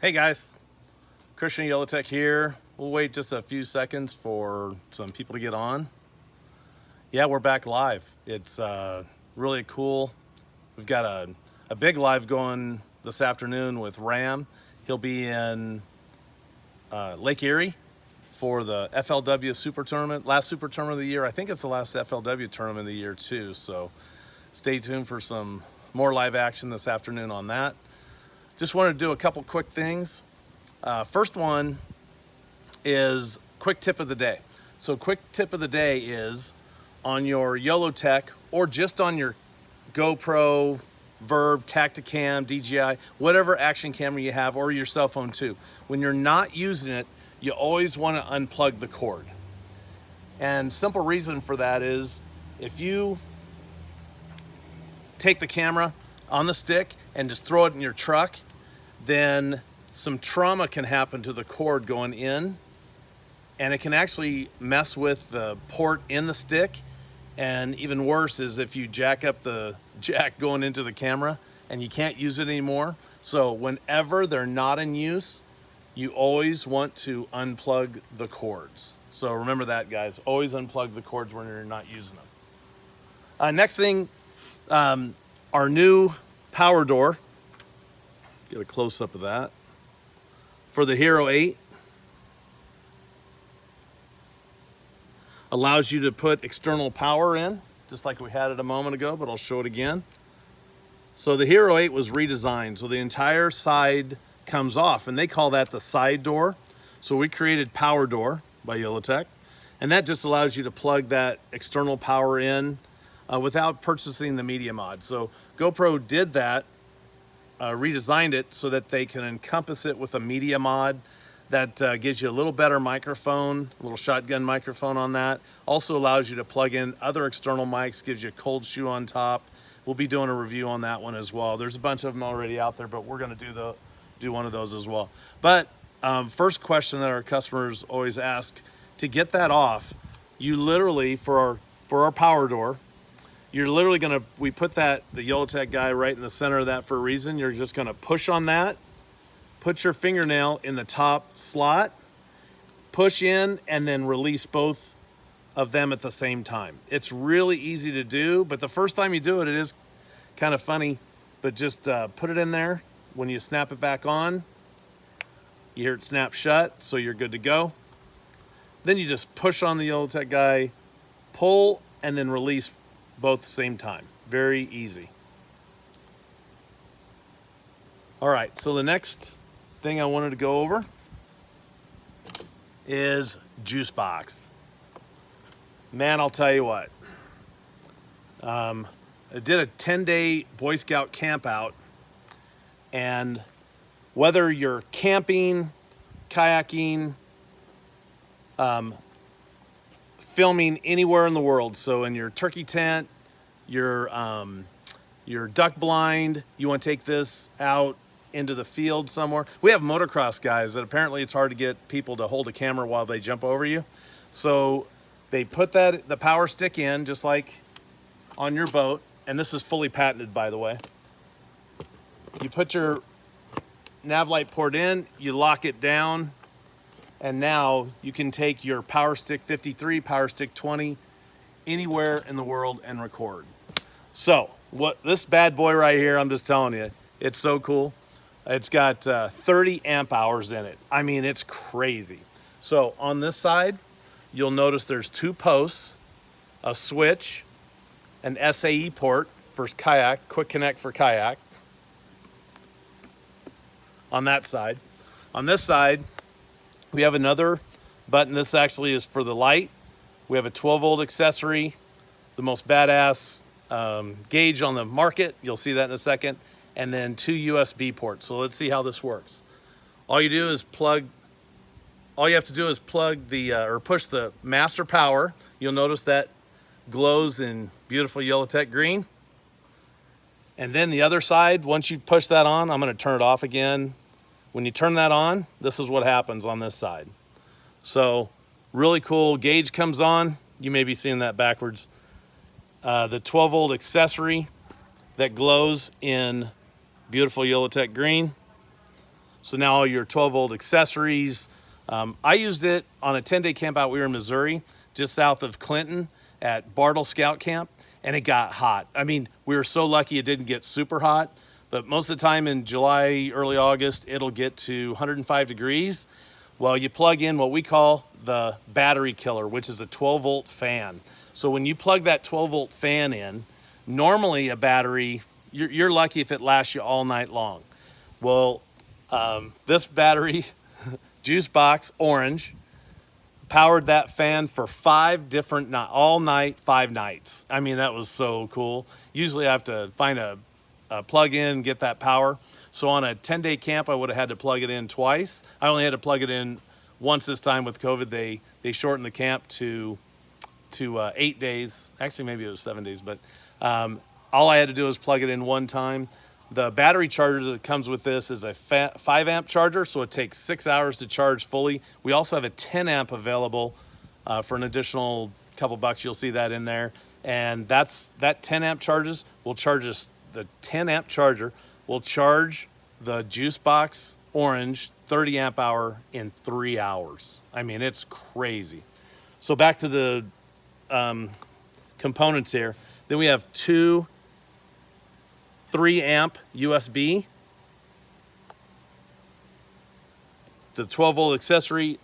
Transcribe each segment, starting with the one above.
Hey guys, Christian Yellow Tech here. We'll wait just a few seconds for some people to get on. Yeah, we're back live. It's really cool. We've got a big live going this afternoon with Ram. He'll be in Lake Erie for the FLW Super Tournament, last Super Tournament of the year. I think it's the last FLW tournament of the year too, so stay tuned for some more live action this afternoon on that. Just wanted to do a couple quick things. First one is quick tip of the day. So quick tip of the day is on your YOLO Tech or just on your GoPro, Verb, Tacticam, DJI, whatever action camera you have, or your cell phone too. When you're not using it, you always want to unplug the cord. And simple reason for that is if you take the camera on the stick and just throw it in your truck, then some trauma can happen to the cord going in, and it can actually mess with the port in the stick. And even worse is if you jack up the jack going into the camera and you can't use it anymore. So whenever they're not in use, you always want to unplug the cords. So remember that, guys. Always unplug the cords when you're not using them. Next thing, our new power door. Get a close-up of that. For the Hero 8. Allows you to put external power in, just like we had it a moment ago, but I'll show it again. So the Hero 8 was redesigned, so the entire side comes off, and they call that the side door. So we created Power Door by YOLO Tech, and that just allows you to plug that external power in without purchasing the media mod. So GoPro did that, redesigned it so that they can encompass it with a media mod that gives you a little better microphone, a little shotgun microphone on that. Also allows you to plug in other external mics, gives you a cold shoe on top. We'll be doing a review on that one as well. There's a bunch of them already out there, but we're gonna do one of those as well. But first question that our customers always ask, to get that off, you literally, for our power door, you're literally gonna, we put the YOLO Tech guy right in the center of that for a reason. You're just gonna push on that, put your fingernail in the top slot, push in, and then release both of them at the same time. It's really easy to do, but the first time you do it, it is kind of funny, but just put it in there. When you snap it back on, you hear it snap shut, so you're good to go. Then you just push on the YOLO Tech guy, pull, and then release both at the same time. Very easy. All right, so the next thing I wanted to go over is JUICEBOX. Man, I'll tell you what. I did a 10-day Boy Scout camp out, and whether you're camping, kayaking, filming anywhere in the world, so in your turkey tent, your duck blind, you want to take this out into the field somewhere. We have motocross guys that apparently it's hard to get people to hold a camera while they jump over you. So they put the power stick in just like on your boat, and this is fully patented, by the way. You put your nav light port in, you lock it down, and now you can take your Power Stick 53, Power Stick 20, anywhere in the world and record. So what this bad boy right here, I'm just telling you, it's so cool. It's got 30 amp hours in it. I mean, it's crazy. So on this side, you'll notice there's two posts, a switch, an SAE port for kayak, quick connect for kayak. On that side. On this side, we have another button. This actually is for the light. We have a 12-volt accessory, the most badass gauge on the market. You'll see that in a second. And then two USB ports. So let's see how this works. All you have to do is plug the, or push the master power. You'll notice that glows in beautiful YOLO Tech green. And then the other side, once you push that on, I'm gonna turn it off again. When you turn that on, this is what happens on this side. So really cool, gauge comes on. You may be seeing that backwards. The 12-volt accessory that glows in beautiful YOLO Tech green. So now all your 12-volt accessories. I used it on a 10-day camp out. We were in Missouri, just south of Clinton at Bartle Scout Camp, and it got hot. I mean, we were so lucky it didn't get super hot, but most of the time in July, early August, it'll get to 105 degrees. Well, you plug in what we call the battery killer, which is a 12-volt fan. So when you plug that 12-volt fan in, normally a battery, you're lucky if it lasts you all night long. Well, this battery, JUICEBOX Orange, powered that fan for 5 different nights, all night, 5 nights. I mean, that was so cool. Usually I have to find a plug in, get that power. So on a 10-day camp, I would have had to plug it in twice. I only had to plug it in once this time with COVID. They shortened the camp to 8 days. Actually, maybe it was 7 days, but all I had to do was plug it in one time. The battery charger that comes with this is a 5 amp charger, so it takes 6 hours to charge fully. We also have a 10 amp available for an additional couple bucks. You'll see that in there. And that 10 amp charges will charge us, the 10 amp charger will charge the JUICEBOX Orange 30 amp hour in 3 hours. I mean, it's crazy. So back to the components here. Then we have 2 3 amp USB, the 12-volt accessory,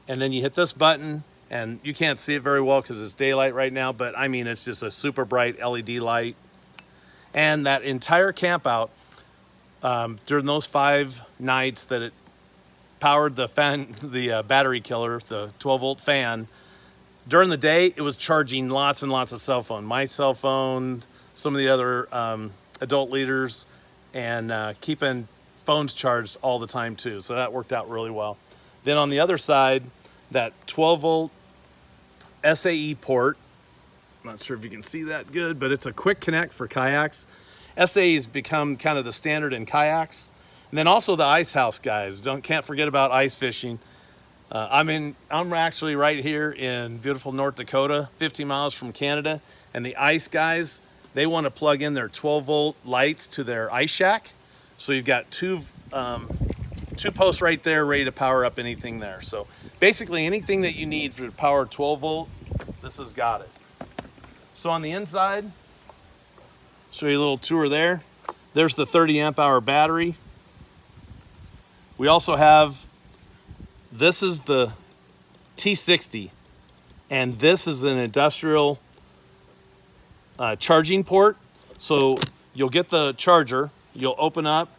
and then you hit this button, and you can't see it very well because it's daylight right now, but I mean, it's just a super bright LED light. And that entire camp out, during those 5 nights that it powered the fan, the battery killer, the 12-volt fan, during the day, it was charging lots and lots of cell phone. My cell phone, some of the other adult leaders, and keeping phones charged all the time too. So that worked out really well. Then on the other side, that 12-volt SAE port, I'm not sure if you can see that good, but it's a quick connect for kayaks. SAE has become kind of the standard in kayaks. And then also the ice house guys. Can't forget about ice fishing. I'm actually right here in beautiful North Dakota, 15 miles from Canada, and the ice guys, they want to plug in their 12-volt lights to their ice shack. So you've got two posts right there ready to power up anything there. So basically anything that you need for power 12-volt, this has got it. So on the inside, show you a little tour there. There's the 30 amp hour battery. We also have, this is the T60, and this is an industrial charging port. So you'll get the charger, you'll open up,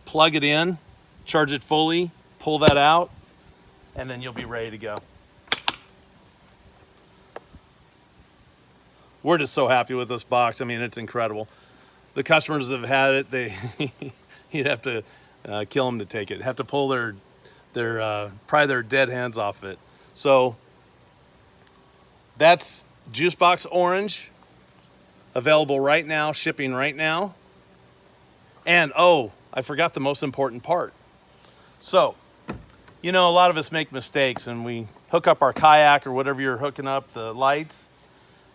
plug it in, charge it fully, pull that out, and then you'll be ready to go. We're just so happy with this box. I mean, it's incredible. The customers that have had it, you'd have to kill them to take it. Have to pull pry their dead hands off it. So that's JUICEBOX Orange, available right now, shipping right now. And oh, I forgot the most important part. So, you know, a lot of us make mistakes and we hook up our kayak or whatever you're hooking up, the lights,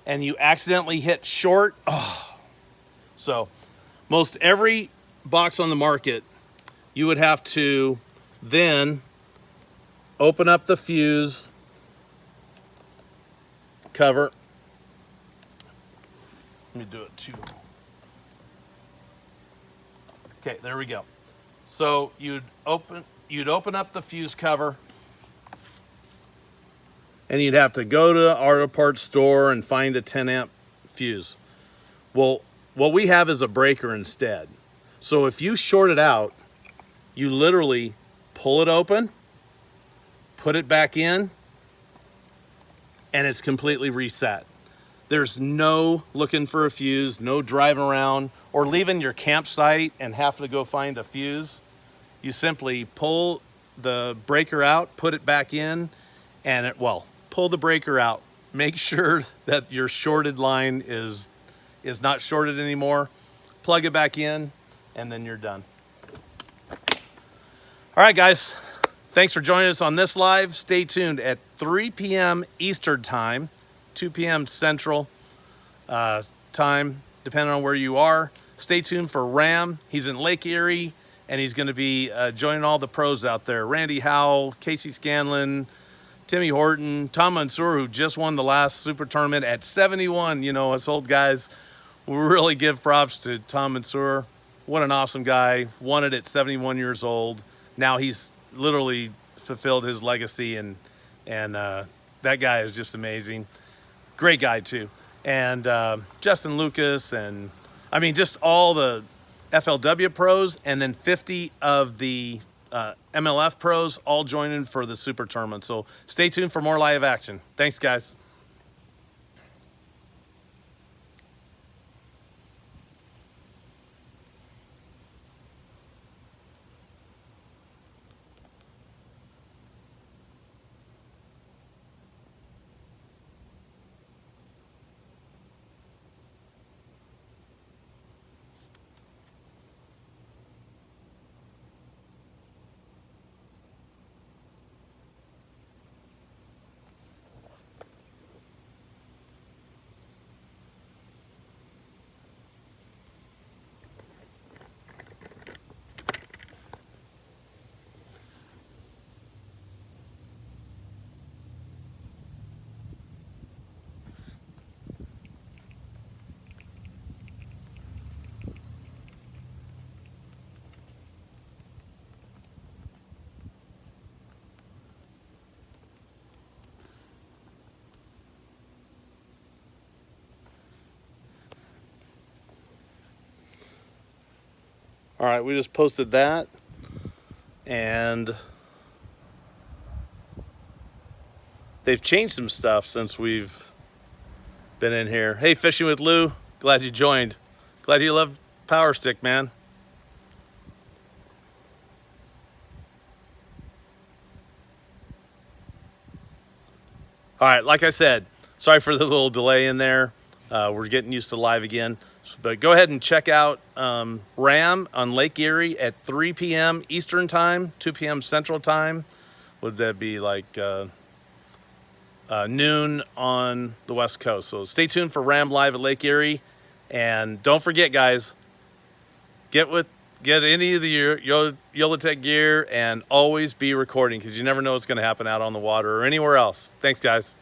and you accidentally hit short. Oh. So most every box on the market, you would have to then open up the fuse cover. Let me do it too. Okay, there we go. So you'd open up the fuse cover, and you'd have to go to an auto parts store and find a 10 amp fuse. Well, what we have is a breaker instead. So if you short it out, you literally pull it open, put it back in, and it's completely reset. There's no looking for a fuse, no driving around or leaving your campsite and having to go find a fuse. You simply pull the breaker out, put it back in, and pull the breaker out. Make sure that your shorted line is not shorted anymore. Plug it back in, and then you're done. All right, guys. Thanks for joining us on this live. Stay tuned at 3 p.m. Eastern time, 2 p.m. Central time, depending on where you are. Stay tuned for Ram. He's in Lake Erie, and he's going to be joining all the pros out there. Randy Howell, Casey Scanlon, Timmy Horton, Tom Mansour, who just won the last super tournament at 71. You know, us old guys, we really give props to Tom Mansour. What an awesome guy. Won it at 71 years old. Now he's literally fulfilled his legacy, and that guy is just amazing. Great guy too. And Justin Lucas, and I mean, just all the FLW pros, and then 50 of the MLF pros all joining for the super tournament. So stay tuned for more live action. Thanks, guys. All right, we just posted that, and they've changed some stuff since we've been in here. Hey, Fishing with Lou, glad you joined. Glad you love Power Stick, man. All right, like I said, sorry for the little delay in there. We're getting used to live again. But go ahead and check out RAM on Lake Erie at 3 p.m. Eastern Time, 2 p.m. Central Time. Would that be like noon on the West Coast? So stay tuned for RAM Live at Lake Erie. And don't forget, guys, get any of the Yolatech gear, and always be recording, because you never know what's going to happen out on the water or anywhere else. Thanks, guys.